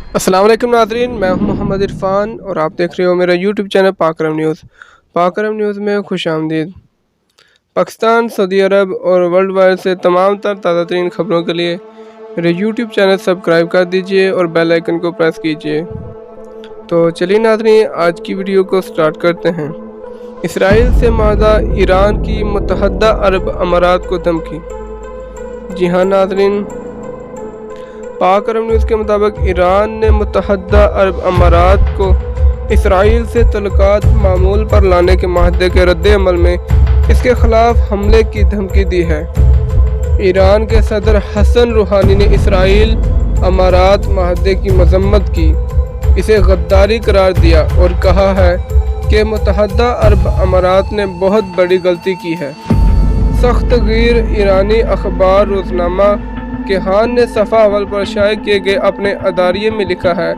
अस्सलाम वालेकुम नाज़रीन, मैं हूं मोहम्मद इरफान और आप देख रहे हो मेरा यूट्यूब चैनल पाकरम न्यूज़। पाकरम न्यूज़ में खुश आमदीद। पाकिस्तान, सऊदी अरब और वर्ल्ड वाइड से तमाम ताज़ा तरीन ख़बरों के लिए मेरे यूट्यूब चैनल सब्सक्राइब कर दीजिए और बेल आइकन को प्रेस कीजिए। तो चलिए नाज़रीन, आज की वीडियो को स्टार्ट करते हैं। इसराइल से मादा ईरान की मुत्तहदा अरब अमारात को धमकी। जी हाँ नाज़रीन, पाक अरब न्यूज़ के मुताबिक ईरान ने मुत्तहदा अरब अमारात को इसराइल से तल्लुकात मामूल पर लाने के माहदे के रद्द अमल में इसके खिलाफ हमले की धमकी दी है। ईरान के सदर हसन रूहानी ने इसराइल अमारात माहदे की मजम्मत की, इसे गद्दारी करार दिया और कहा है कि मुत्तहदा अरब अमारात ने बहुत बड़ी गलती की है। सख्त गैर ईरानी अखबार रोज़नामा केहान ने सफ़ा अव्वल पर शाये किए गए अपने अदारिये में लिखा है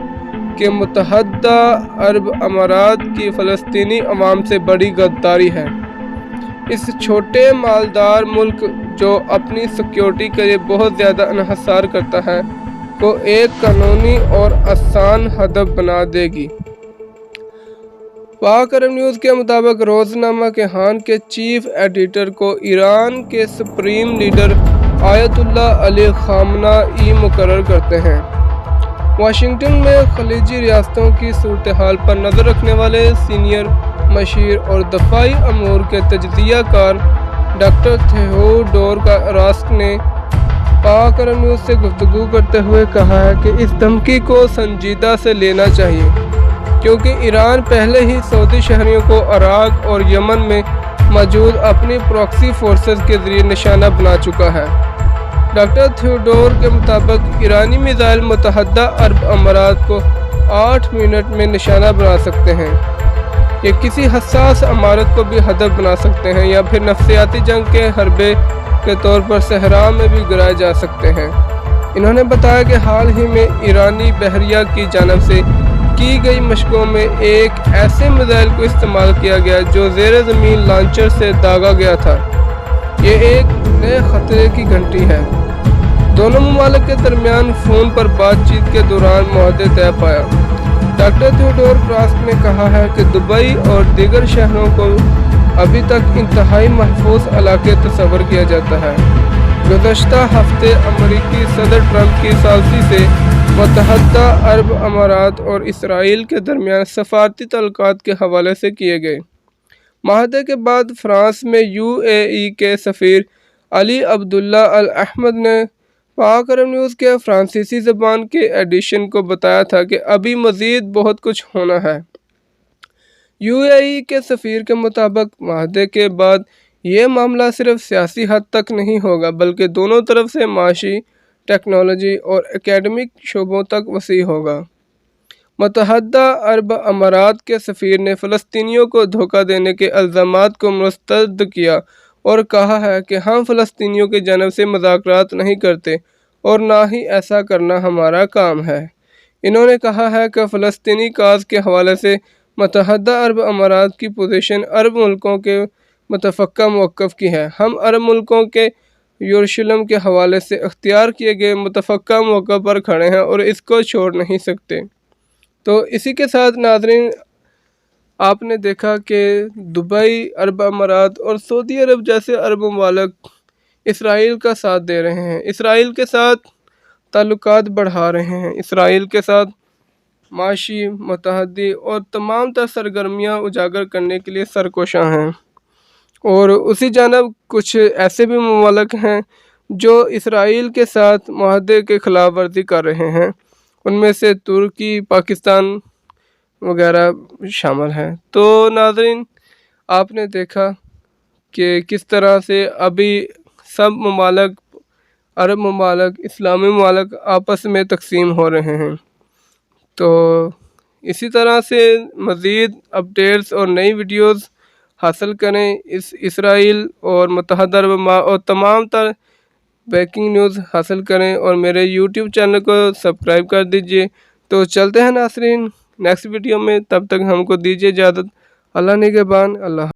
कि मुत्तहदा अरब अमारात की फ़लस्तीनी अवाम से बड़ी गद्दारी है। इस छोटे मालदार मुल्क जो अपनी सिक्योरिटी के लिए बहुत ज़्यादा इन्हिसार करता है को एक कानूनी और आसान हदफ बना देगी। पाक अरब न्यूज़ के मुताबिक रोज़नामा केहान के चीफ एडिटर को ईरान के सुप्रीम लीडर आयतुल्लाह अली ख़ामनाई मुकर्रर करते हैं। वाशिंगटन में खलीजी रियासतों की सूरत हाल पर नज़र रखने वाले सीनियर मशीर और दफ़ाई अमूर के तजज़िया कार डॉक्टर थियोडोर रास्क ने पाक अरब न्यूज़ से गुफ्तगू करते हुए कहा है कि इस धमकी को संजीदा से लेना चाहिए, क्योंकि ईरान पहले ही सऊदी शहरियों को इराक और यमन में मौजूद अपनी प्रॉक्सी फोर्सेस के ज़रिए निशाना बना चुका है। डॉक्टर थियोडोर के मुताबिक ईरानी मिसाइल मुत्तहदा अरब अमारात को 8 मिनट में निशाना बना सकते हैं। ये किसी हसास इमारत को भी हदफ बना सकते हैं या फिर नफसियाती जंग के हरबे के तौर पर सहरा में भी गिराए जा सकते हैं। इन्होंने बताया कि हाल ही में ईरानी बहरिया की जानब से की गई मशकों में एक ऐसे मिसाइल को इस्तेमाल किया गया जो ज़ेर ज़मीन लॉन्चर से दागा गया था। ये एक नए खतरे की घंटी है। दोनों ममालिक के दरमियान फ़ोन पर बातचीत के दौरान मुआहदा तय पाया। डॉक्टर थियोडोर रास्क ने कहा है कि दुबई और दीगर शहरों को अभी तक इंतहाई महफूज इलाके तस्वर किया जाता है। गुज़श्ता हफ्ते अमरीकी सदर ट्रंप की सालसी से मुत्तहदा अरब अमारात और इसराइल के दरमियान सफारती तल्लुकात के हवाले से किए गए माहदे के बाद फ्रांस में UAE के सफ़ीर अली अब्दुल्ला अल अहमद ने पाक अरब न्यूज़ के फ्रांसीसी ज़बान के एडिशन को बताया था कि अभी मज़ीद बहुत कुछ होना है। UAE के सफ़ीर के मुताबिक माहदे के बाद ये मामला सिर्फ सियासी हद तक नहीं होगा, बल्कि दोनों तरफ से माशी, टेक्नोलॉजी और एकेडमिक शोबों तक वसी होगा। मुत्तहदा अरब अमारात के सफ़ीर ने फ़लस्तीनियों को धोखा देने के इल्ज़ामात को मुस्तरद किया और कहा है कि हम फ़लस्तीनियों की जानब से मुज़ाकरात नहीं करते और ना ही ऐसा करना हमारा काम है। इन्होंने कहा है कि फ़लस्तीनी काज के हवाले से मुत्तहदा अरब अमारात की पोजीशन अरब मुल्कों के मुतफ़क्का मौक़िफ़ की है। हम अरब मुल्कों के यरूशलेम के हवाले से अख्तियार किए गए मुतफ़क्का मौक़िफ़ पर खड़े हैं और इसको छोड़ नहीं सकते। तो इसी के साथ नाज़रीन, आपने देखा कि दुबई, अरब अमारात और सऊदी अरब जैसे अरब ममालिक इसराइल का साथ दे रहे हैं, इसराइल के साथ ताल्लुकात बढ़ा रहे हैं, इसराइल के साथ माशी, मुत्तहदी और तमाम तर सरगर्मियाँ उजागर करने के लिए सरकोशां हैं। और उसी जानब कुछ ऐसे भी ममालिक हैं जो इसराइल के साथ मुआहदे के ख़िलाफ़ वर्जी कर रहे हैं, उनमें से तुर्की, पाकिस्तान वगैरह शामिल हैं। तो नाज़रीन, आपने देखा कि किस तरह से अभी सब ममालिक, अरब ममालिक, इस्लामी ममालिक आपस में तकसीम हो रहे हैं। तो इसी तरह से मज़ीद अपडेट्स और नई वीडियोज़ हासिल करें इस इसराइल और मुत्तहदा अरब और तमाम तर ब्रेकिंग न्यूज़ हासिल करें और मेरे YouTube चैनल को सब्सक्राइब कर दीजिए। तो चलते हैं नाज़रीन नेक्स्ट वीडियो में, तब तक हमको दीजिए इजाज़त। अल्लाह निगहबान। अल्लाह।